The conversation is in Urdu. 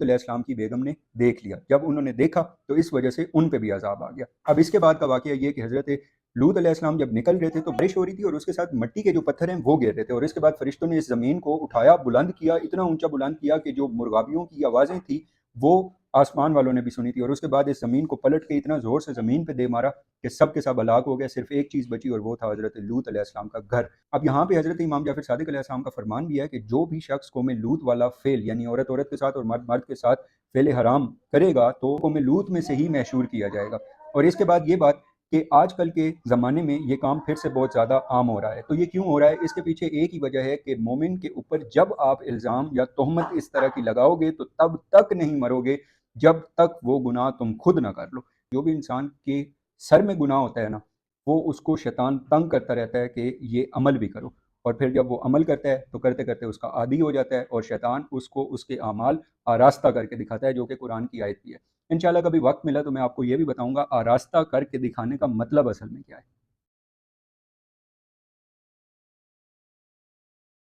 علیہ السلام کی بیگم نے دیکھ لیا، جب انہوں نے دیکھا تو اس وجہ سے ان پہ بھی عذاب آ گیا۔ اب اس کے بعد کا واقعہ یہ کہ حضرت لوط علیہ السلام جب نکل رہے تھے تو بارش ہو رہی تھی اور اس کے ساتھ مٹی کے جو پتھر ہیں وہ گر رہے تھے، اور اس کے بعد فرشتوں نے اس زمین کو اٹھایا، بلند کیا، اتنا اونچا بلند کیا کہ جو مرغابیوں کی آوازیں تھیں وہ آسمان والوں نے بھی سنی تھی، اور اس کے بعد اس زمین کو پلٹ کے اتنا زور سے زمین پہ دے مارا کہ سب کے سب ہلاک ہو گئے، صرف ایک چیز بچی اور وہ تھا حضرت لوط علیہ السلام کا گھر۔ اب یہاں پہ حضرت امام جعفر صادق علیہ السلام کا فرمان بھی ہے کہ جو بھی شخص قوم لوط والا فعل، یعنی عورت عورت کے ساتھ اور مرد مرد کے ساتھ فعل حرام کرے گا تو قوم لوط میں سے ہی محشور کیا جائے گا۔ اور اس کے بعد یہ بات کہ آج کل کے زمانے میں یہ کام پھر سے بہت زیادہ عام ہو رہا ہے، تو یہ کیوں ہو رہا ہے؟ اس کے پیچھے ایک ہی وجہ ہے کہ مومن کے اوپر جب آپ الزام یا تہمت اس طرح کی لگاؤ گے تو تب تک نہیں مرو گے جب تک وہ گناہ تم خود نہ کر لو۔ جو بھی انسان کے سر میں گناہ ہوتا ہے نا، وہ اس کو شیطان تنگ کرتا رہتا ہے کہ یہ عمل بھی کرو، اور پھر جب وہ عمل کرتا ہے تو کرتے کرتے اس کا عادی ہو جاتا ہے، اور شیطان اس کو اس کے اعمال آراستہ کر کے دکھاتا ہے، جو کہ قرآن کی آیت بھی ہے۔ انشاءاللہ کبھی وقت ملا تو میں آپ کو یہ بھی بتاؤں گا آراستہ کر کے دکھانے کا مطلب اصل میں کیا ہے۔